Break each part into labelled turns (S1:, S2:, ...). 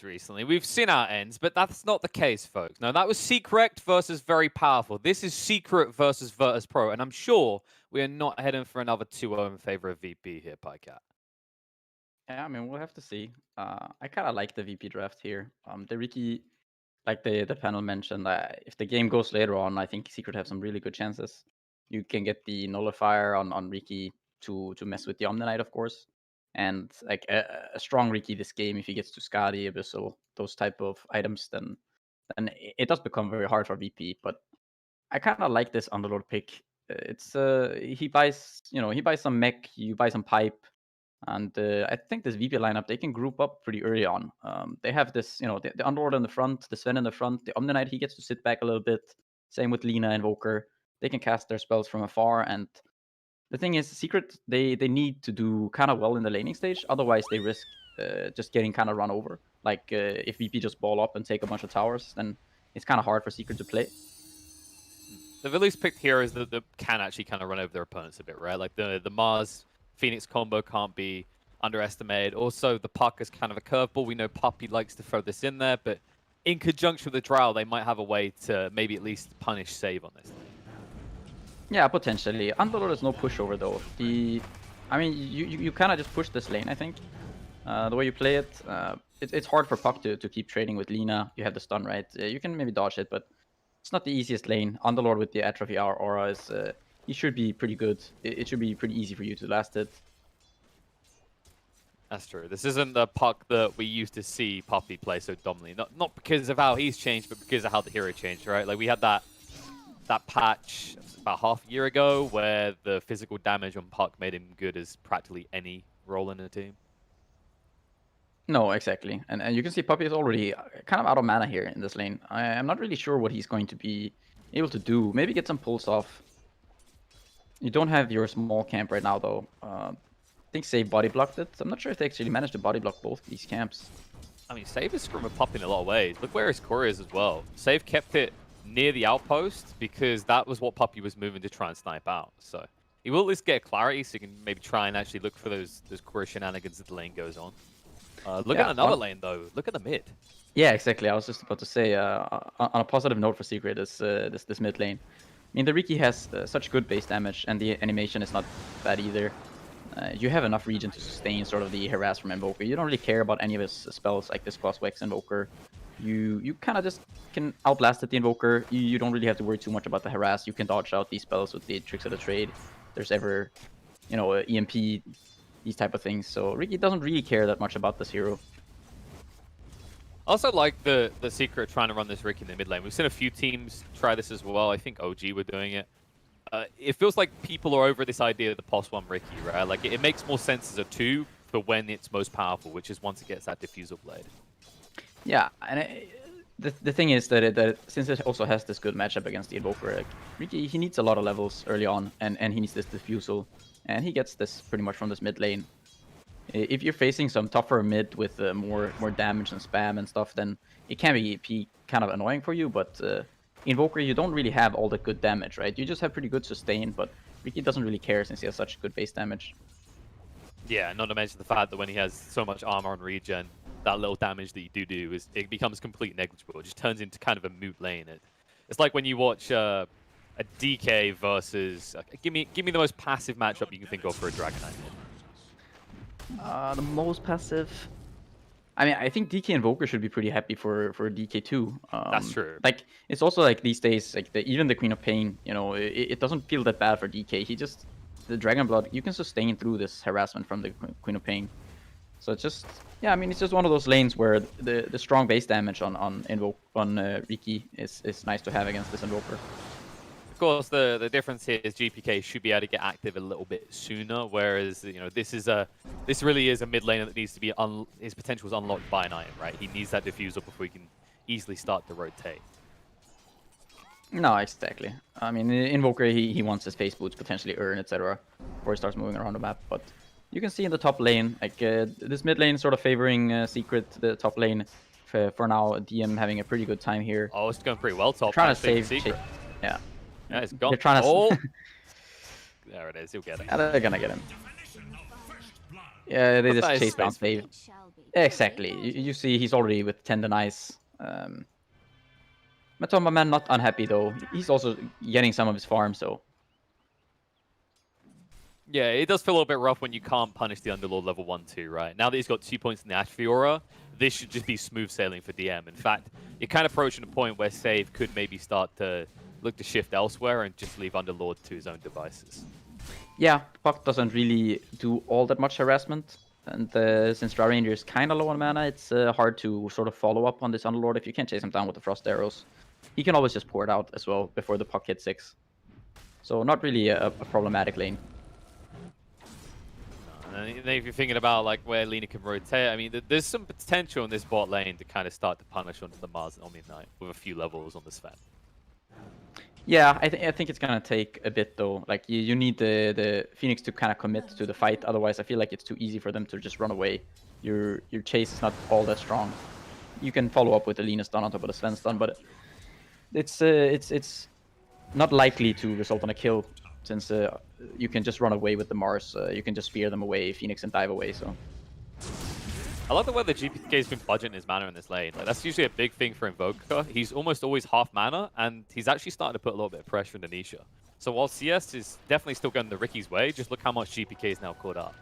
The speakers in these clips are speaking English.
S1: recently. We've seen our ends, but that's not the case, folks. No, that was Secret versus Very Powerful. This is Secret versus Virtus Pro, and I'm sure we are not heading for another 2-0 in favor of VP here, Pycat.
S2: Yeah, I mean, we'll have to see. I kind of like the VP draft here. The Riki, like the panel mentioned, if the game goes later on, I think Secret have some really good chances. You can get the Nullifier on Riki to mess with the Omni Knight, of course. And like a strong Riki this game, if he gets to Skadi, Abyssal, those type of items, then it does become very hard for VP. But I kind of like this Underlord pick. It's he buys some mech, you buy some pipe, and I think this VP lineup, they can group up pretty early on. They have this, the Underlord in the front, the Sven in the front, the Omni Knight, he gets to sit back a little bit. Same with Lina and Invoker. They can cast their spells from afar. And the thing is, Secret, they need to do kind of well in the laning stage. Otherwise, they risk just getting kind of run over. Like, if VP just ball up and take a bunch of towers, then it's kind of hard for Secret to play.
S1: They've at least picked heroes that can actually kind of run over their opponents a bit, right? Like the Mars Phoenix combo can't be underestimated. Also, the Puck is kind of a curveball. We know Puppy likes to throw this in there, but in conjunction with the Drow, they might have a way to maybe at least punish save on this.
S2: Yeah, potentially. Underlord is no pushover though. I mean, you kind of just push this lane, I think. The way you play it, it's hard for Puck to keep trading with Lina. You have the stun, right? You can maybe dodge it, but it's not the easiest lane. Underlord with the Atrophy Aura is, he should be pretty good. It should be pretty easy for you to last it.
S1: That's true. This isn't the Puck that we used to see Puppy play so dominantly. Not because of how he's changed, but because of how the hero changed, right? Like we had that patch about half a year ago where the physical damage on Puck made him good as practically any role in the team.
S2: No, exactly. And you can see Puppy is already kind of out of mana here in this lane. I'm not really sure what he's going to be able to do. Maybe get some pulls off. You don't have your small camp right now, though. I think Save body blocked it. I'm not sure if they actually managed to body block both these camps.
S1: I mean, Save is screwing with Puppy in a lot of ways. Look where his core is as well. Save kept it near the outpost because that was what Puppy was moving to try and snipe out. So he will at least get clarity so you can maybe try and actually look for those core shenanigans as the lane goes on. Look at another lane, though. Look at the mid.
S2: Yeah, exactly. I was just about to say, on a positive note for Secret, is this mid lane. I mean, the Riki has such good base damage, and the animation is not bad either. You have enough regen to sustain sort of the harass from Invoker. You don't really care about any of his spells like this Cross Wex Invoker. You kind of just can outlast the Invoker. You don't really have to worry too much about the harass. You can dodge out these spells with the tricks of the trade. If there's ever, EMP, these type of things. So Riki doesn't really care that much about this hero.
S1: I also like the Secret trying to run this Riki in the mid lane. We've seen a few teams try this as well. I think OG were doing it. It feels like people are over this idea of the +1 Riki, right? Like it makes more sense as a 2 for when it's most powerful, which is once it gets that Diffusal Blade.
S2: Yeah, and the thing is that since it also has this good matchup against the Invoker, like, Riki, he needs a lot of levels early on, and he needs this Diffusal, and he gets this pretty much from this mid lane. If you're facing some tougher mid with more damage and spam and stuff, then it can be kind of annoying for you, but Invoker, you don't really have all that good damage, right? You just have pretty good sustain, but Riki doesn't really care since he has such good base damage.
S1: Yeah, not to mention the fact that when he has so much armor and regen, that little damage that you do it becomes completely negligible. It just turns into kind of a moot lane. It's like when you watch a DK versus... give me the most passive matchup you can think of for a Dragon Knight.
S2: The most passive... I mean, I think DK Invoker should be pretty happy for DK too.
S1: That's true.
S2: Like, it's also like these days, like even the Queen of Pain, it doesn't feel that bad for DK. The Dragon Blood, you can sustain through this harassment from the Queen of Pain. So it's just, yeah, I mean, it's just one of those lanes where the strong base damage on Riki is nice to have against this Invoker.
S1: Of course, the difference here is GPK should be able to get active a little bit sooner, whereas this really is a mid laner that needs to be his potential is unlocked by an item, right? He needs that diffusal before he can easily start to rotate.
S2: No, exactly. I mean, Invoker he wants his face boots, potentially earn, etc. before he starts moving around the map. But you can see in the top lane, like this mid lane sort of favoring Secret, the top lane. For now, DM having a pretty good time here.
S1: Oh, it's going pretty well top.
S2: Trying to save
S1: Secret.
S2: Yeah.
S1: Yeah, it's gone.
S2: They're trying to...
S1: Oh. There it is. He'll get it.
S2: Yeah, they're gonna get him. Yeah, they just chase down save. Exactly. You see he's already with 10 denies. Matoma Man not unhappy though. He's also getting some of his farm, so.
S1: Yeah, it does feel a little bit rough when you can't punish the Underlord level 1-2, right? Now that he's got 2 points in the Ash Fiora, this should just be smooth sailing for DM. In fact, you're kind of approaching a point where Save could maybe start to look to shift elsewhere and just leave Underlord to his own devices.
S2: Yeah, Puck doesn't really do all that much harassment. And since Dry Ranger is kind of low on mana, it's hard to sort of follow up on this Underlord if you can't chase him down with the Frost Arrows. He can always just pour it out as well before the Puck hits 6. So not really a problematic lane.
S1: And then if you're thinking about like where Lina can rotate, I mean, there's some potential in this bot lane to kind of start to punish onto the Mars and Omni Knight with a few levels on the Sven.
S2: Yeah, I think it's gonna take a bit though. Like you need the Phoenix to kind of commit to the fight. Otherwise, I feel like it's too easy for them to just run away. Your chase is not all that strong. You can follow up with the Lina stun on top of the Sven stun, but it's not likely to result in a kill since you can just run away with the Mars. You can just spear them away, Phoenix, and dive away. So.
S1: I like the way the GPK's been budgeting his mana in this lane. Like that's usually a big thing for Invoker. He's almost always half mana, and he's actually starting to put a little bit of pressure on Nisha. So while CS is definitely still going the Ricky's way, just look how much GPK is now caught up.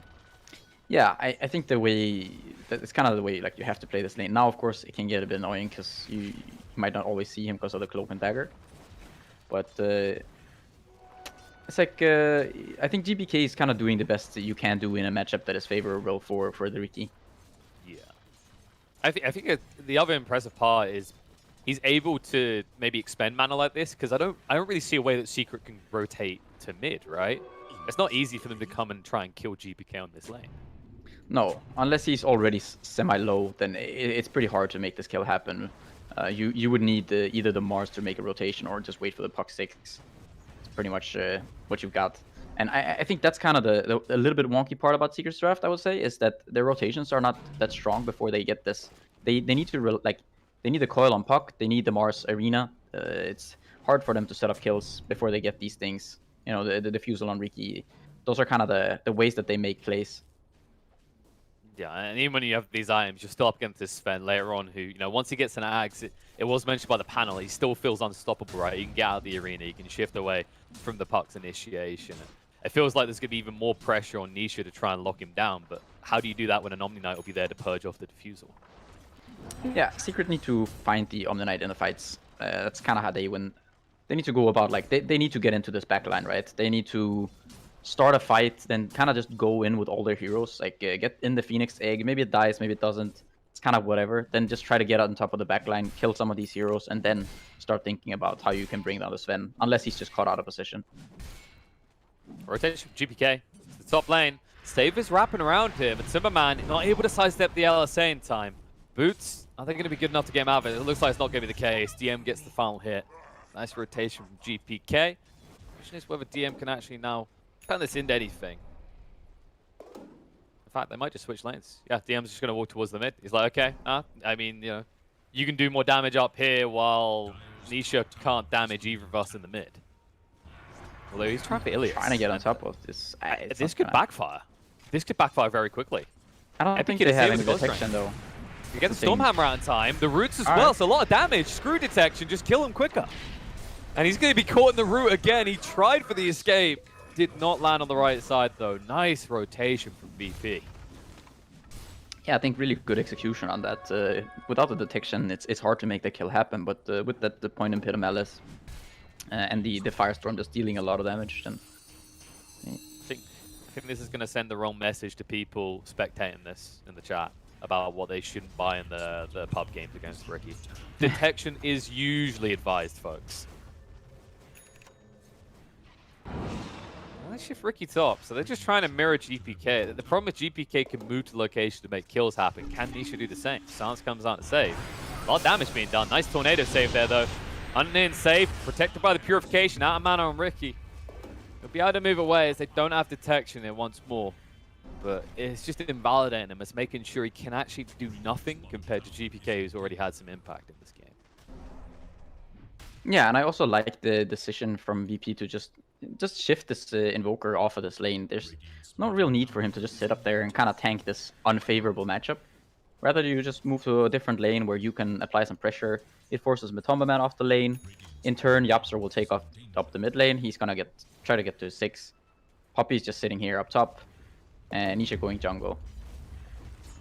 S2: Yeah, I think the way it's kind of the way like you have to play this lane. Now, of course, it can get a bit annoying because you might not always see him because of the cloak and dagger. But it's like I think GPK is kind of doing the best that you can do in a matchup that is favorable for the Ricky.
S1: Yeah, I think the other impressive part is he's able to maybe expend mana like this because I don't really see a way that Secret can rotate to mid, right? It's not easy for them to come and try and kill GPK on this lane.
S2: No, unless he's already semi-low, then it's pretty hard to make this kill happen. You would need either the Mars to make a rotation or just wait for the Puck 6. It's pretty much what you've got. And I think that's kind of the a little bit wonky part about Secret's draft, I would say, is that their rotations are not that strong before they get this. They need to they need the coil on Puck, they need the Mars arena. It's hard for them to set up kills before they get these things. You know, the defusal on Riki. Those are kind of the ways that they make plays.
S1: Yeah, and even when you have these items, you're still up against this Sven later on who, you know, once he gets an axe, it was mentioned by the panel, he still feels unstoppable, right? You can get out of the arena, you can shift away from the Puck's initiation. It feels like there's going to be even more pressure on Nisha to try and lock him down, but how do you do that when an Omni Knight will be there to purge off the defusal?
S2: Yeah, Secret need to find the Omni Knight in the fights. That's kind of how they win. They need to go about, like, they need to get into this backline, right? They need to start a fight, then kind of just go in with all their heroes, like get in the Phoenix egg. Maybe it dies, maybe it doesn't. It's kind of whatever. Then just try to get on top of the backline, kill some of these heroes, and then start thinking about how you can bring down the Sven, unless he's just caught out of position.
S1: Rotation from GPK, the top lane. Save is wrapping around him, and Timberman not able to sidestep the LSA in time. Boots, are they going to be good enough to get him out of it? It looks like it's not going to be the case. DM gets the final hit. Nice rotation from GPK. Question is whether DM can actually now turn this into anything. In fact, they might just switch lanes. Yeah, DM's just going to walk towards the mid. He's like, okay, I mean, you know, you can do more damage up here while Nisha can't damage either of us in the mid. Although he's trying for Ilias.
S2: Trying to get on top of this.
S1: This could backfire. This could backfire very quickly.
S2: I don't think they have any detection, though.
S1: You get the Stormhammer out in time. The roots as well, so a lot of damage. Screw detection, just kill him quicker. And he's going to be caught in the root again. He tried for the escape. Did not land on the right side, though. Nice rotation from BP.
S2: Yeah, I think really good execution on that. Without the detection, it's hard to make the kill happen. But with that, the point in Pit of Malice and the Firestorm just dealing a lot of damage, then...
S1: I think this is going to send the wrong message to people spectating this in the chat about what they shouldn't buy in the pub games against Ricky. Detection is usually advised, folks. Well, they shift Ricky top, so they're just trying to mirror GPK. The problem is GPK can move to location to make kills happen. Can Nisha do the same? Sans comes out to save. A lot of damage being done. Nice tornado save there, though. Unnamed safe, protected by the purification. Out of mana on Ricky. He'll be able to move away as they don't have detection here once more. But it's just invalidating him. It's making sure he can actually do nothing compared to GPK, who's already had some impact in this game.
S2: Yeah, and I also like the decision from VP to just shift this Invoker off of this lane. There's no real need for him to just sit up there and kind of tank this unfavorable matchup. Rather, you just move to a different lane where you can apply some pressure. It forces Matomba Man off the lane. In turn, Yapster will take up the mid lane. He's gonna try to get to 6. Poppy's just sitting here up top, and Nisha going jungle.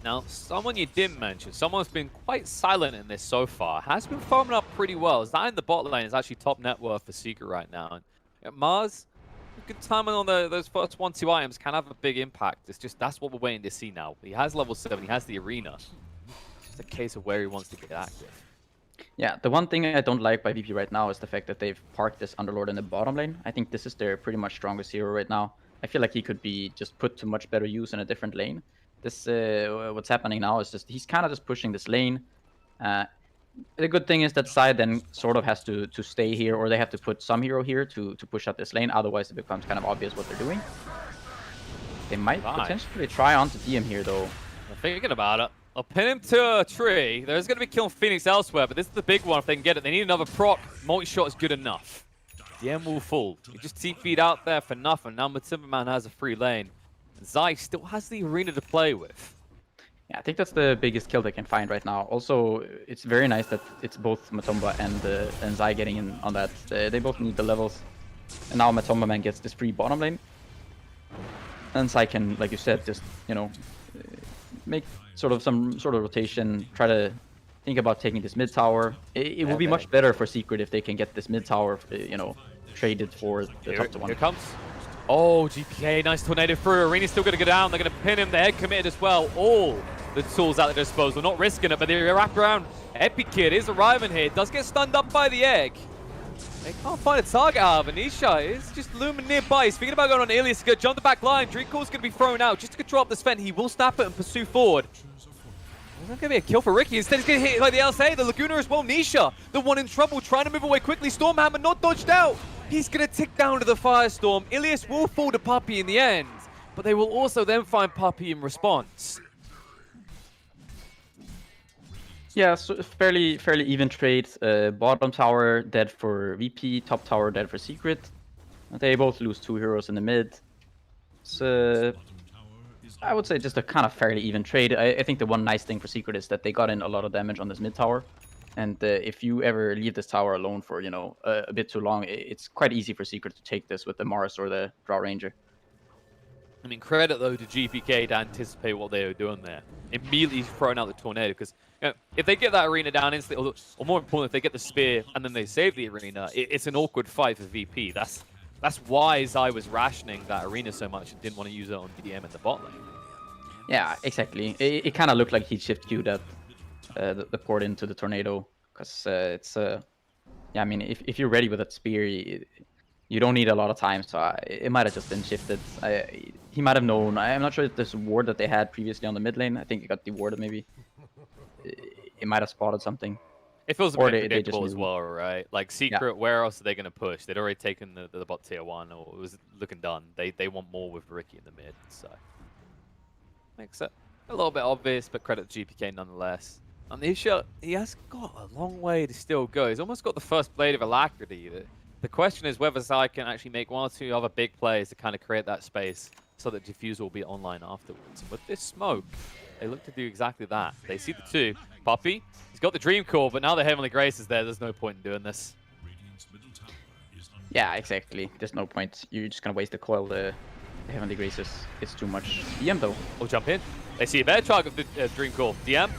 S1: Now, someone you didn't mention, someone's been quite silent in this so far, has been farming up pretty well. That in the bot lane is actually top net worth for Secret right now. And Mars, good timing on those first 1-2 items can have a big impact. It's just that's what we're waiting to see now. He has level 7, he has the arena. It's just a case of where he wants to get active.
S2: Yeah, the one thing I don't like by VP right now is the fact that they've parked this Underlord in the bottom lane. I think this is their pretty much strongest hero right now. I feel like he could be just put to much better use in a different lane. This what's happening now is just he's kind of just pushing this lane. The good thing is that side then sort of has to stay here, or they have to put some hero here to push out this lane. Otherwise, it becomes kind of obvious what they're doing. They might potentially try onto DM here, though.
S1: I'm thinking about it. I'll pin him to a tree. There's going to be killing Phoenix elsewhere, but this is the big one if they can get it. They need another proc. Multi-shot is good enough. DM will fall. You just TP'd out there for nothing. Now Timberman has a free lane. Zai still has the arena to play with.
S2: Yeah, I think that's the biggest kill they can find right now. Also, it's very nice that it's both Matomba and Zai getting in on that. They both need the levels. And now Matomba Man gets this free bottom lane. And Zai can, like you said, just, you know, make some sort of rotation, try to think about taking this mid tower. It will be much better for Secret if they can get this mid tower, you know, traded for the top one.
S1: Here comes. Oh, GPK, nice tornado through. Arena's still going to go down. They're going to pin him. The head committed as well. All the tools at their disposal. Not risking it, but they wrap around. Epic Kid is arriving here. Does get stunned up by the egg. They can't find a target out of Anisha is just looming nearby. He's thinking about going on Ilias to go jump the back line. Dreamcall's going to be thrown out just to control up the Sven. He will snap it and pursue forward. There's not going to be a kill for Ricky. Instead, he's going to hit like the LSA, the Laguna as well. Nisha, the one in trouble, trying to move away quickly. Stormhammer not dodged out. He's going to tick down to the Firestorm. Ilias will fall to Puppey in the end, but they will also then find Puppey in response.
S2: Yeah, so fairly even trade. Bottom tower dead for VP, top tower dead for Secret. They both lose 2 heroes in the mid. It's I would say just a kind of fairly even trade. I think the one nice thing for Secret is that they got in a lot of damage on this mid tower. And if you ever leave this tower alone for, you know, a bit too long, it's quite easy for Secret to take this with the Mars or the Draw Ranger.
S1: I mean, credit, though, to GPK to anticipate what they were doing there. Immediately throwing out the tornado, because you know, if they get that arena down instantly, or more importantly, if they get the spear and then they save the arena, it's an awkward fight for VP. That's why Zai was rationing that arena so much and didn't want to use it on DM in the bot lane.
S2: Yeah, exactly. It kind of looked like he shift queued that the port into the tornado, because it's yeah, I mean, if you're ready with that spear, you don't need a lot of time, so it might have just been shifted. He might have known. I'm not sure if this ward that they had previously on the mid lane, I think it got dewarded maybe. It might have spotted something.
S1: It feels a bit predictable as well, right? Like Secret, where else are they going to push? They'd already taken the bot tier 1, or it was looking done. They want more with Ricky in the mid, so makes it a little bit obvious, but credit to GPK nonetheless. On the issue, he has got a long way to still go. He's almost got the first blade of Alacrity. The question is whether Zai can actually make 1 or 2 other big plays to kind of create that space so that Diffusal will be online afterwards. With this smoke, they look to do exactly that. They see the 2. Puppey, he's got the Dream Core, but now the Heavenly Grace is there. There's no point in doing this.
S2: Yeah, exactly. There's no point. You're just going to waste the coil. The Heavenly Grace it's too much. DM, though.
S1: Will jump in. They see a bear target of the Dream Core. DM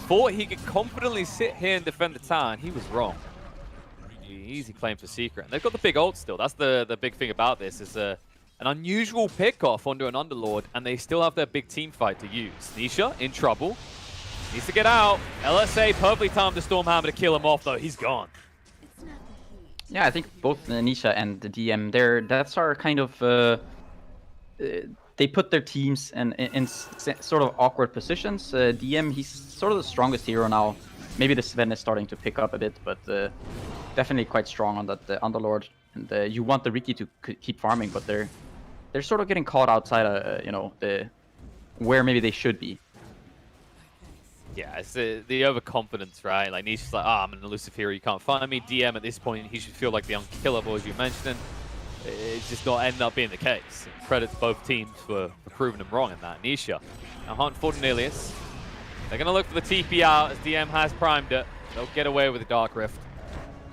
S1: thought he could confidently sit here and defend the tower. He was wrong. Easy claim for Secret. And they've got the big ult still. That's the big thing about this, is an unusual pick-off onto an Underlord, and they still have their big team fight to use. Nisha in trouble. Needs to get out. LSA perfectly timed the Stormhammer to kill him off, though. He's gone.
S2: Yeah, I think both Nisha and the DM, that's our kind of... they put their teams in sort of awkward positions. DM, he's sort of the strongest hero now. Maybe the Sven is starting to pick up a bit, but definitely quite strong on that Underlord. And you want the Ricky to keep farming, but they're sort of getting caught outside, you know, where maybe they should be.
S1: Yeah, it's the overconfidence, right? Like Nisha's like, I'm an elusive hero, you can't find me. DM at this point, he should feel like the unkillable, as you mentioned. It's just not ended up being the case. Credit to both teams for proving them wrong in that. Nisha now hunting for Ilias. They're going to look for the TP out as DM has primed it. They'll get away with the Dark Rift.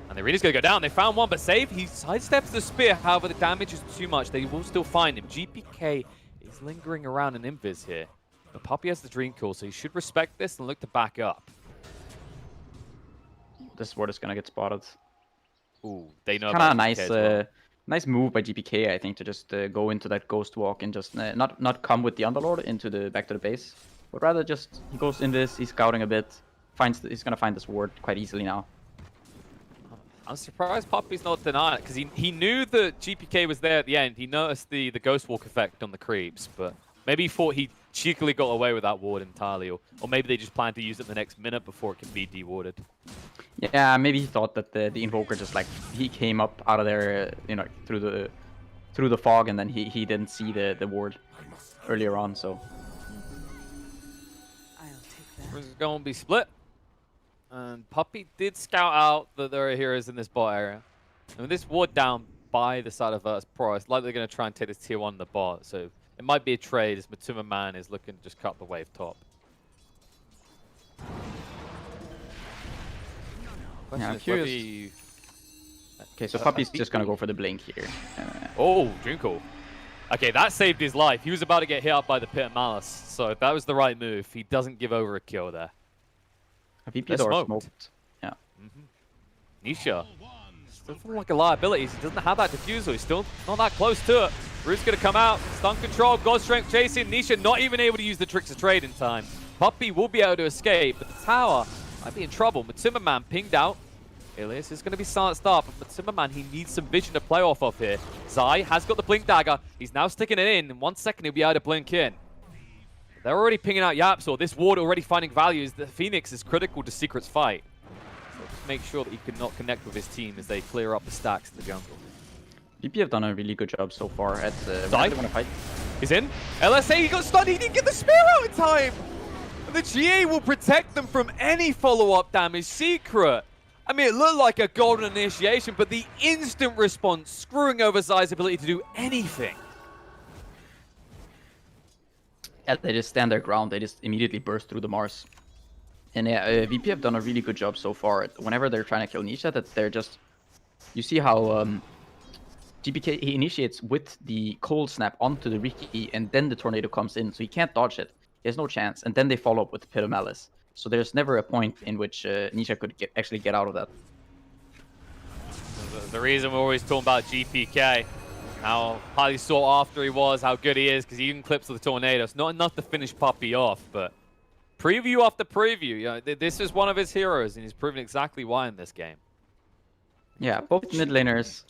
S1: And the Arena's going to go down. They found one, but save. He sidesteps the spear. However, the damage is too much. They will still find him. GPK is lingering around an invis here. But Puppey has the Dream Coil, so he should respect this and look to back up.
S2: This ward is going to get spotted.
S1: Ooh, they know
S2: Kind of
S1: about
S2: a
S1: GPK as well.
S2: nice move by GPK, I think, to just go into that Ghost Walk and just not come with the Underlord into the back to the base, but rather just he goes in this, he's scouting a bit, he's gonna find this ward quite easily now.
S1: I'm surprised Puppey's not denying it, because he knew that GPK was there at the end. He noticed the Ghost Walk effect on the creeps, but maybe he thought he cheekily got away with that ward entirely, or maybe they just planned to use it the next minute before it can be dewarded.
S2: Yeah, maybe he thought that the Invoker just like he came up out of there, you know, through the fog, and then he didn't see the ward earlier on. So
S1: It's going to be split, and Puppey did scout out that there are heroes in this bot area. And with this ward down by the side of Vitus Pro, it's likely they're going to try and take this tier 1 in the bot. So it might be a trade as Matuma Man is looking to just cut the wave top.
S2: yeah, I'm curious. Okay, so Puppey's just gonna go for the blink here.
S1: Oh, Dream Coil. Okay, that saved his life. He was about to get hit up by the Pit of Malice, so that was the right move. He doesn't give over a kill there.
S2: VP door smoked. Yeah.
S1: Nisha still feeling like a liability. He doesn't have that diffusal. He's still not that close to it. Root's gonna come out. Stun control, God Strength chasing. Nisha not even able to use the Tricks of Trade in time. Puppey will be able to escape, but the tower might be in trouble. Matuma Man pinged out. Ilias is going to be silent start, but Matuma Man, he needs some vision to play off of here. Zai has got the Blink Dagger. He's now sticking it in. In 1 second, he'll be able to blink in. They're already pinging out Yapsor. This ward already finding values. The Phoenix is critical to Secret's fight. So just make sure that he cannot connect with his team as they clear up the stacks in the jungle.
S2: VP have done a really good job so far at
S1: Zai
S2: want to fight.
S1: He's in. LSA, he got stunned. He didn't get the spear out in time. And the GA will protect them from any follow-up damage. Secret. I mean, it looked like a golden initiation, but the instant response screwing over Zai's ability to do anything.
S2: Yeah, they just stand their ground. They just immediately burst through the Mars. And yeah, VP have done a really good job so far. Whenever they're trying to kill Nisha, that they're just... You see how GPK, he initiates with the cold snap onto the Riki, and then the tornado comes in, so he can't dodge it. He has no chance. And then they follow up with the Pit of Malice. So there's never a point in which Nisha could actually get out of that.
S1: The reason we're always talking about GPK, how highly sought after he was, how good he is, because he even clips with the tornado. It's not enough to finish Puppey off, but preview after preview, you know, this is one of his heroes, and he's proven exactly why in this game.
S2: Yeah, both mid laners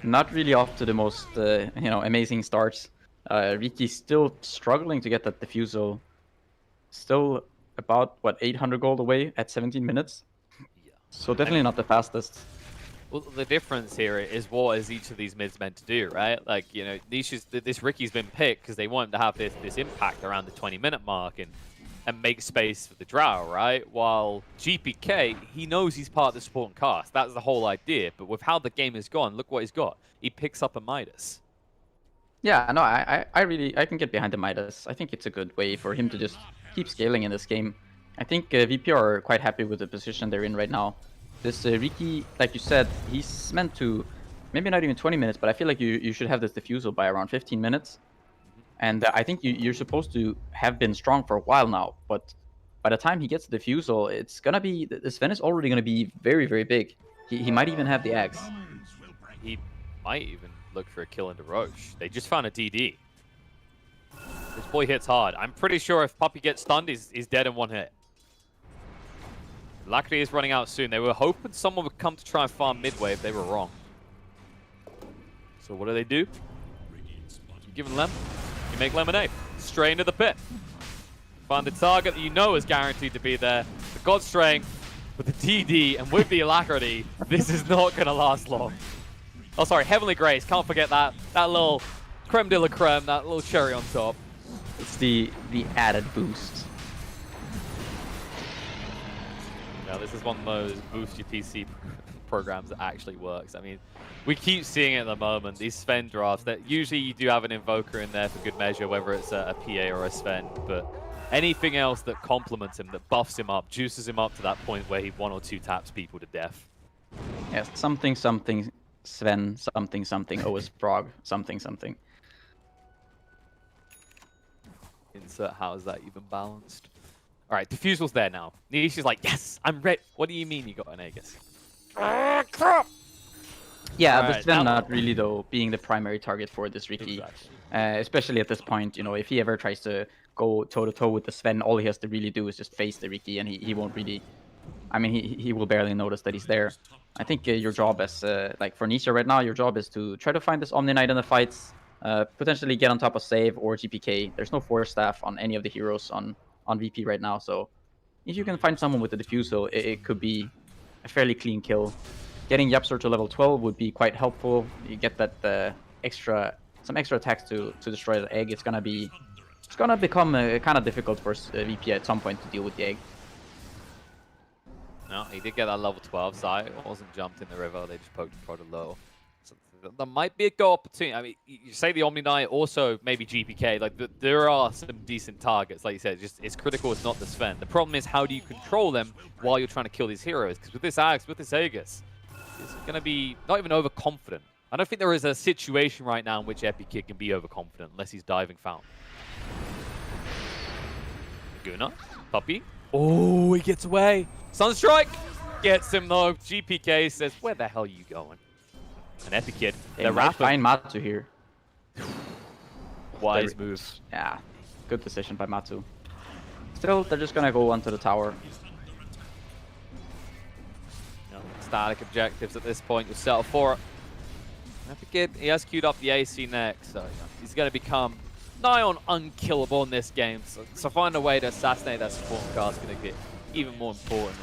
S2: not really off to the most you know, amazing starts. Riki's still struggling to get that diffusal. Still about, what, 800 gold away at 17 minutes?
S1: Yeah.
S2: So definitely not the fastest.
S1: Well, the difference here is what is each of these mids meant to do, right? Like, you know, this Ricky's been picked because they want him to have this impact around the 20-minute mark and make space for the Drow, right? While GPK, he knows he's part of the support and cast. That's the whole idea. But with how the game has gone, look what he's got. He picks up a Midas.
S2: Yeah, no, I can get behind the Midas. I think it's a good way for him to just keep scaling in this game. I think VP are quite happy with the position they're in right now. This Riki, like you said, he's meant to, maybe not even 20 minutes, but I feel like you should have this diffusal by around 15 minutes. And I think you're supposed to have been strong for a while now, but by the time he gets the diffusal, it's gonna be, this Sven is already gonna be very, very big. He might even have the axe.
S1: He might even look for a kill into Roche. They just found a DD. This boy hits hard. I'm pretty sure if Puppey gets stunned, he's dead in 1 hit. Lacry is running out soon. They were hoping someone would come to try and farm mid-wave. They were wrong. So what do? You give him lemon, you make lemonade. Straight into the pit. Find the target that you know is guaranteed to be there. The God Strength with the DD and with the Alacrity, this is not going to last long. Oh, sorry, Heavenly Grace. Can't forget that little creme de la creme, that little cherry on top.
S2: It's the added boost.
S1: Yeah, this is one of those boost your PC programs that actually works. I mean, we keep seeing it at the moment. These Sven drafts, that usually you do have an Invoker in there for good measure, whether it's a PA or a Sven, but anything else that complements him, that buffs him up, juices him up to that point where he 1 or 2 taps people to death.
S2: Yeah, something, something, Sven, something, something, OS Frog, something, something.
S1: Insert how is that even balanced? All right, Diffusal's there now. Niche is like, yes, I'm ready. What do you mean you got an Aegis? Crap!
S2: Yeah,
S1: Right,
S2: but Sven not really, though, being the primary target for this Riki.
S1: Exactly.
S2: Especially at this point, you know, if he ever tries to go toe-to-toe with the Sven, all he has to really do is just face the Riki, and he won't really... I mean, he will barely notice that he's there. I think your job as, like, for Nisha right now, your job is to try to find this Omni Knight in the fights, potentially get on top of Save or GPK. There's no Force Staff on any of the heroes on VP right now, so if you can find someone with the Diffusal, it could be a fairly clean kill. Getting Yapsor to level 12 would be quite helpful. You get that some extra attacks to destroy the egg. It's gonna become kind of difficult for VP at some point to deal with the egg.
S1: No, he did get that level 12 side. It wasn't jumped in the river. They just poked Prod low. So there might be a go opportunity. I mean, you say the Omni Knight, also maybe GPK. Like there are some decent targets. Like you said, it's critical. It's not the Sven. The problem is how do you control them while you're trying to kill these heroes? Because with this Axe, with this Aegis, it's going to be not even overconfident. I don't think there is a situation right now in which Epic Kid can be overconfident unless he's diving fountain. Laguna, Puppy. Oh, he gets away. Sunstrike gets him though. GPK says, where the hell are you going? An Epic Kid. They're
S2: might find Matsu here.
S1: Wise move.
S2: Yeah, good decision by Matsu. Still, they're just gonna go onto the tower.
S1: Static objectives at this point. You'll settle for it. Epic Kid, he has queued up the AC next, so he's going to become nigh on unkillable in this game. So find a way to assassinate that support card is going to get even more important.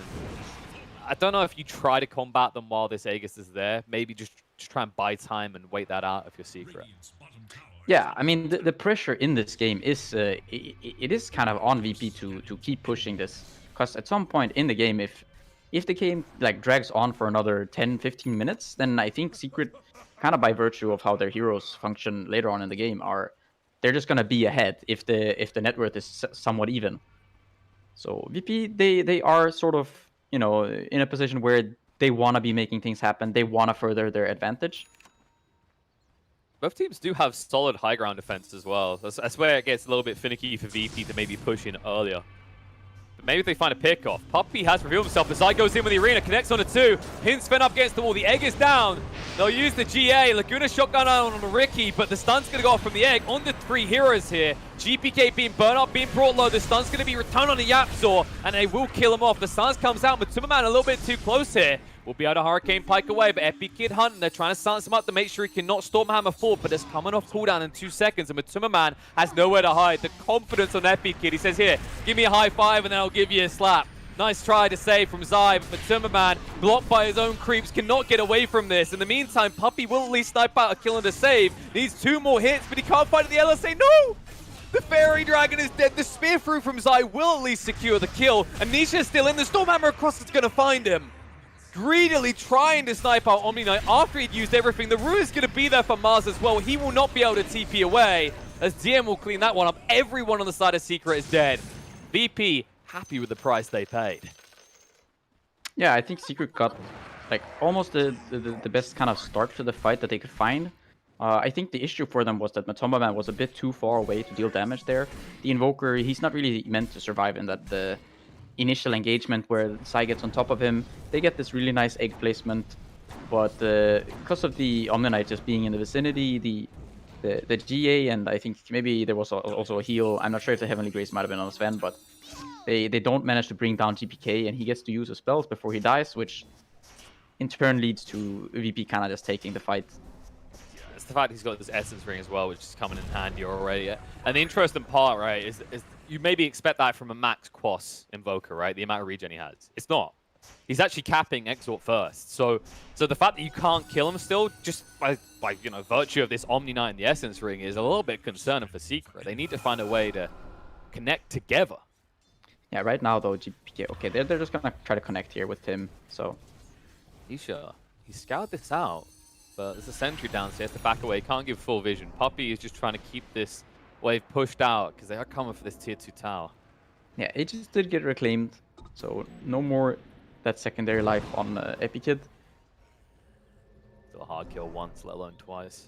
S1: I don't know if you try to combat them while this Aegis is there. Maybe just try and buy time and wait that out if you're secret.
S2: Yeah, I mean, the pressure in this game is it is kind of on VP to keep pushing this. Because at some point in the game, if the game like drags on for another 10-15 minutes, then I think Secret, kind of by virtue of how their heroes function later on in the game, they're just gonna be ahead if the net worth is somewhat even. So VP, they are sort of, you know, in a position where they want to be making things happen. They want to further their advantage.
S1: Both teams do have solid high ground defense as well. That's where it gets a little bit finicky for VP to maybe push in earlier. But maybe if they find a pick-off. Puppy has revealed himself. Zai goes in with the arena, connects on a 2. Pins Sven up against the wall. The egg is down. They'll use the GA. Laguna shotgun on Ricky, but the stun's going to go off from the egg on the 3 heroes here. GPK being burned up, being brought low. The stun's going to be returned on the Yapzor, and they will kill him off. The stun comes out, but Timmerman a little bit too close here. Will be able to Hurricane Pike away, but Epic Kid hunting. They're trying to silence him up to make sure he cannot Stormhammer forward, but it's coming off cooldown in 2 seconds, and Matumberman has nowhere to hide. The confidence on Epic Kid. He says, here, give me a high five, and then I'll give you a slap. Nice try to save from Zai, but Matumberman, blocked by his own creeps, cannot get away from this. In the meantime, Puppy will at least snipe out a kill and a save. Needs 2 more hits, but he can't fight at the LSA. No! The Fairy Dragon is dead. The Spear Through from Zai will at least secure the kill, and Nisha's still in. The Stormhammer across is going to find him. Greedily trying to snipe out Omni Knight after he'd used everything. The Ruin is going to be there for Mars as well. He will not be able to TP away, as DM will clean that one up. Everyone on the side of Secret is dead. VP happy with the price they paid.
S2: Yeah, I think Secret got like almost the best kind of start to the fight that they could find. I think the issue for them was that Matumberman was a bit too far away to deal damage there. The Invoker, he's not really meant to survive in that initial engagement where Zai gets on top of him. They get this really nice egg placement, but because of the Omni Knight just being in the vicinity, the GA, and I think maybe there was also a heal. I'm not sure if the Heavenly Grace might have been on Sven, but they don't manage to bring down GPK, and he gets to use his spells before he dies, which in turn leads to VP kind of just taking the fight.
S1: It's the fact he's got this Essence Ring as well, which is coming in handy already. And the interesting part, right, is you maybe expect that from a max Quas Invoker, right? The amount of regen he has. It's not. He's actually capping Exort first. So the fact that you can't kill him still, just by you know, virtue of this Omni Knight and the Essence Ring, is a little bit concerning for Secret. They need to find a way to connect together.
S2: Yeah, right now though, GPK, okay, they're just gonna try to connect here with him, so.
S1: Isha, he scouted this out, but there's a sentry downstairs to back away. Can't give full vision. Puppy is just trying to keep this wave pushed out because they are coming for this tier 2 tower.
S2: Yeah, it just did get reclaimed, so no more that secondary life on Epikid.
S1: Still a hard kill once, let alone twice.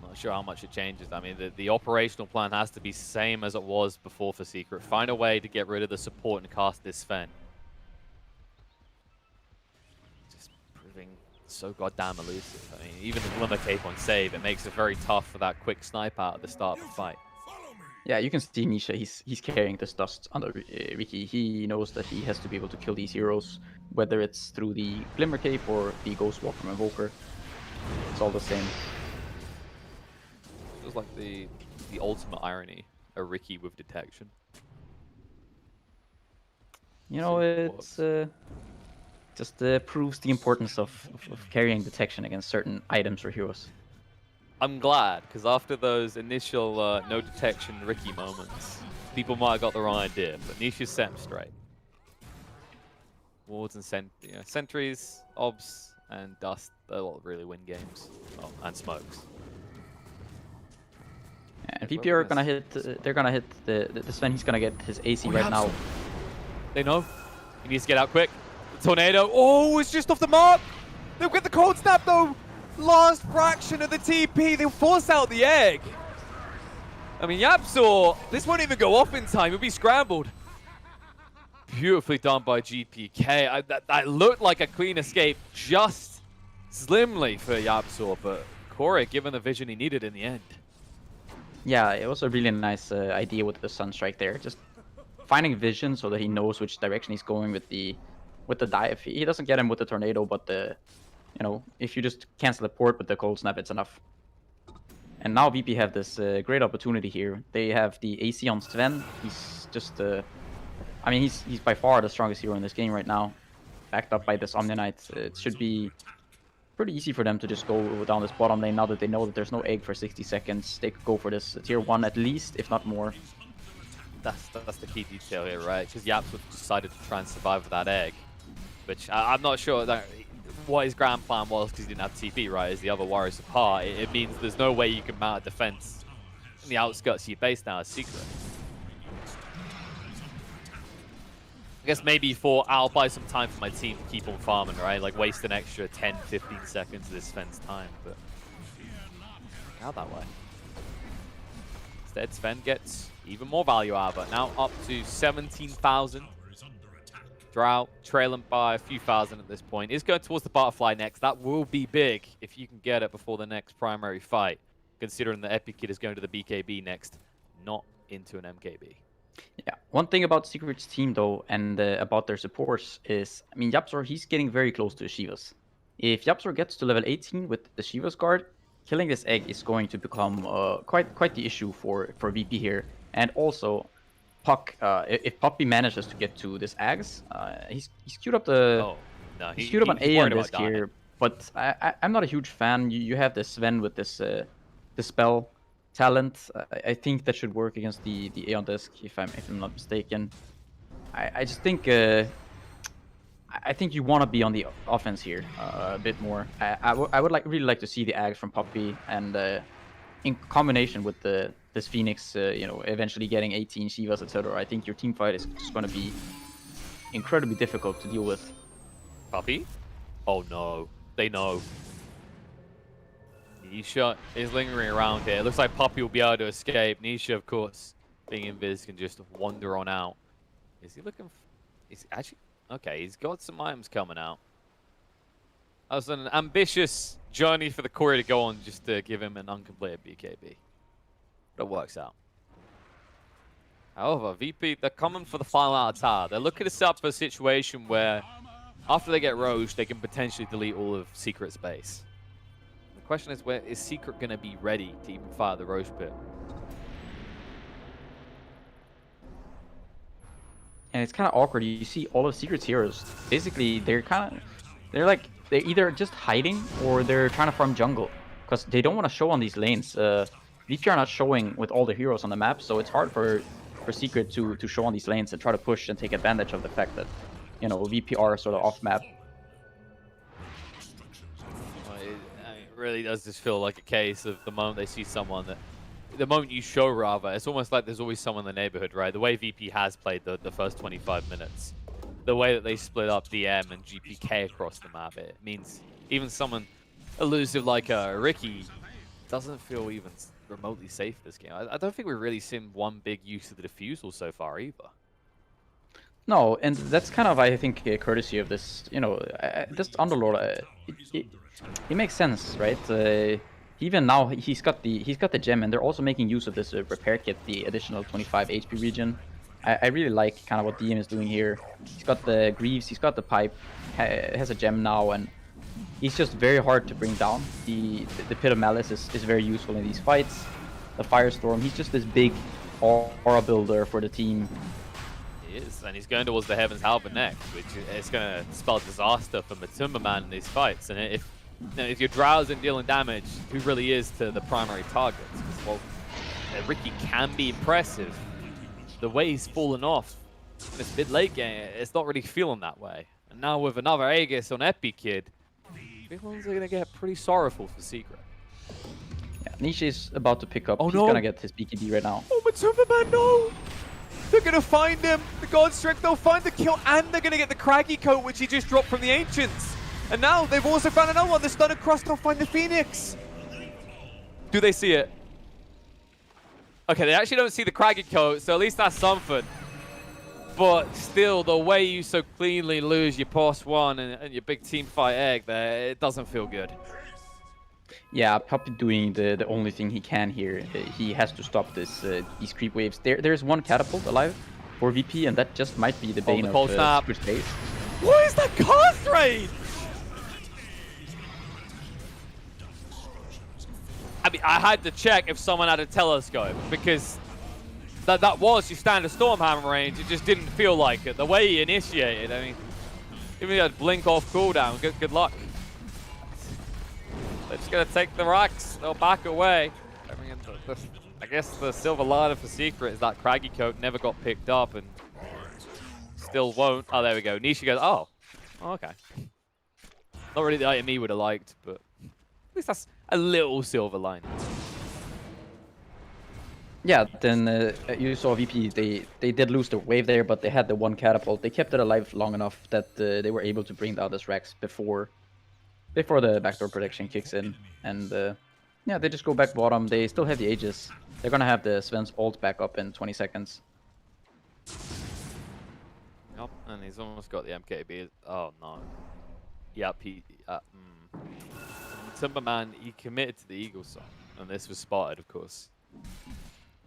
S1: Not sure how much it changes. I mean, the operational plan has to be same as it was before for Secret. Find a way to get rid of the support and cast this Sven. Just proving so goddamn elusive. I mean, even the Glimmer Cape on save, it makes it very tough for that quick snipe out at the start of the fight.
S2: Yeah, you can see Nisha, he's carrying this dust under Riki. He knows that he has to be able to kill these heroes, whether it's through the Glimmer Cape or the Ghost Walk from Evoker. It's all the same.
S1: Feels like the ultimate irony, a Riki with detection.
S2: You know, it's just proves the importance of carrying detection against certain items or heroes.
S1: I'm glad, because after those initial no detection Riki moments, people might have got the wrong idea, but Nisha's set him straight. Wards and sentries, obs, and dust, they'll really win games. Oh, and smokes.
S2: And VP are gonna hit, they're gonna hit the Sven, he's gonna get his AC right now.
S1: They know. He needs to get out quick. The tornado, oh, it's just off the mark! They'll get the cold snap though! Last fraction of the TP, they'll force out the egg. I mean, YapzOr, this won't even go off in time, he'll be scrambled. Beautifully done by GPK. That looked like a clean escape, just slimly for YapzOr, but Corey given the vision he needed in the end.
S2: Yeah, it was a really nice idea with the Sunstrike there. Just finding vision so that he knows which direction he's going with the dive. He doesn't get him with the tornado, but you know, if you just cancel the port with the cold snap, it's enough. And now VP have this great opportunity here. They have the AC on Sven. He's just, I mean, he's by far the strongest hero in this game right now. Backed up by this Omni Knight. It should be pretty easy for them to just go down this bottom lane now that they know that there's no egg for 60 seconds. They could go for this tier 1 at least, if not more.
S1: That's the key detail here, right? Because YapzOr decided to try and survive with that egg, which I'm not sure that what his grand plan was because he didn't have TP, right? As the other warriors apart, it means there's no way you can mount a defense in the outskirts of your base now as Secret. I guess maybe I'll buy some time for my team to keep on farming, right? Like waste an extra 10, 15 seconds of this Sven's time, but not that way. Instead, Sven gets even more value out of it. Now up to 17,000. Drought, trailing by a few thousand at this point. Is going towards the butterfly next. That will be big if you can get it before the next primary fight, considering the Epikid is going to the BKB next, not into an MKB.
S2: Yeah, one thing about Secret's team though, and about their supports is, I mean, YapzOr, he's getting very close to the Shivas. If YapzOr gets to level 18 with the Shiva's guard, killing this egg is going to become quite the issue for VP here. And also, Puck, if Puppy manages to get to this Axe, he's queued up he's queued up an A on this here, but I'm not a huge fan. You have this Sven with this spell talent. I think that should work against the Aeon Disc, if I'm not mistaken. I just think I think you want to be on the offense here a bit more. I would really like to see the Axe from Puppy, and in combination with this Phoenix, you know, eventually getting 18 Shivas, etc. I think your team fight is just going to be incredibly difficult to deal with.
S1: Puppy? Oh no, they know. Nisha is lingering around here. It looks like Puppy will be able to escape. Nisha, of course, being invis, can just wander on out. Is he looking? Is actually okay? He's got some items coming out. That was an ambitious journey for the courier to go on just to give him an uncompleted BKB. But it works out. However, VP, they're coming for the final out of tower. They're looking to set up for a situation where after they get Roche, they can potentially delete all of Secret space. The question is, where is Secret going to be ready to even fire the Roche pit?
S2: And it's kind of awkward. You see all of Secret's heroes. Basically, they're either just hiding or they're trying to farm jungle, because they don't want to show on these lanes. VP are not showing with all the heroes on the map, so it's hard for Secret to show on these lanes and try to push and take advantage of the fact that, you know, VP are sort of off map.
S1: Well, it really does just feel like a case of the moment they see someone that the moment you show Rava, it's almost like there's always someone in the neighborhood, right? The way VP has played the first 25 minutes, the way that they split up DM and GPK across the map, it means even someone elusive like Ricky doesn't feel even remotely safe this game. I don't think we've really seen one big use of the defusal so far either.
S2: No, and that's kind of, I think, a courtesy of this, you know, this Underlord. It makes sense, right? Even now, he's got the gem, and they're also making use of this repair kit, the additional 25 HP regen. I really like kind of what DM is doing here. He's got the Greaves, he's got the pipe, has a gem now, and he's just very hard to bring down. The Pit of Malice is very useful in these fights. The Firestorm, he's just this big aura builder for the team.
S1: He is, and he's going towards the Heaven's Halberd next, which is going to spell disaster for Matumba Man in these fights. And if your Drow isn't dealing damage, who really is to the primary targets? Because, well, Ricky can be impressive. The way he's fallen off in this mid-late game, it's not really feeling that way. And now with another Aegis on Epi Kid, things are going to get pretty sorrowful for Secret.
S2: Yeah, Niche is about to pick up.
S1: Oh,
S2: he's
S1: no.
S2: going to get his BKB right now.
S1: Oh, Matumba Man, no! They're going to find him. The God's Strength, they'll find the kill, and they're going to get the Craggy Coat, which he just dropped from the Ancients. And now they've also found another one. The Stunner Cross, they'll find the Phoenix. Do they see it? Okay, they actually don't see the Craggy Coat, so at least that's something. But still, the way you so cleanly lose your post one and your big team fight egg there, it doesn't feel good.
S2: Yeah, Puppy doing the only thing he can here. He has to stop this these creep waves. There's one catapult alive for VP, and that just might be the bane
S1: the cold snap.
S2: Secret's face.
S1: What is that cast rate? I mean, I had to check if someone had a telescope, because that was your standard Stormhammer range. It just didn't feel like it. The way he initiated, I mean, even if he had blink off cooldown, good luck. They're just going to take the rocks. They'll back away. I mean, I guess the silver lining for Secret is that Craggy Coat never got picked up and still won't. Oh, there we go. Nisha goes, oh okay. Not really the item he would have liked, but at least that's a little silver lining.
S2: Yeah, then you saw VP, they did lose the wave there, but they had the one catapult. They kept it alive long enough that they were able to bring down this Rex before the backdoor protection kicks in. And yeah, they just go back bottom. They still have the Aegis. They're gonna have the Sven's ult back up in 20 seconds.
S1: Yep, and he's almost got the MKB. Oh no. Yep, Timberman, he committed to the Eagle song, and this was spotted, of course.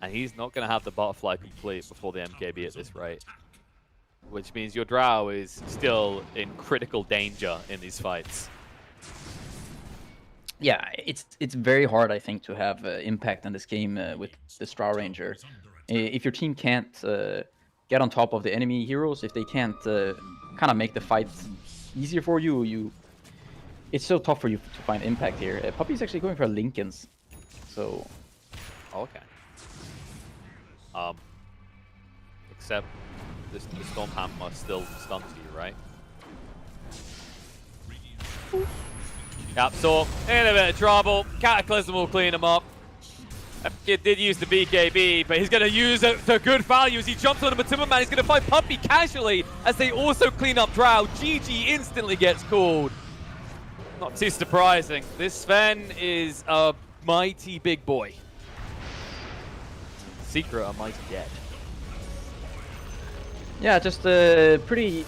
S1: And he's not going to have the butterfly complete before the MKB at this rate. Which means your Drow is still in critical danger in these fights.
S2: Yeah, it's very hard, I think, to have impact in this game with the Drow Ranger. If your team can't get on top of the enemy heroes, if they can't kind of make the fight easier for you, it's so tough for you to find impact here. Puppy's actually going for Lincolns, so...
S1: Okay. Except the Stormhammer still stuns you, right? Yep, so in a bit of trouble. Cataclysm will clean him up. Kid did use the BKB, but he's going to use it to good value as he jumps on the Timberman. He's going to fight Puppy casually as they also clean up Drow. GG instantly gets called. Not too surprising. This Sven is a mighty big boy. Secret are mighty dead.
S2: Yeah, just pretty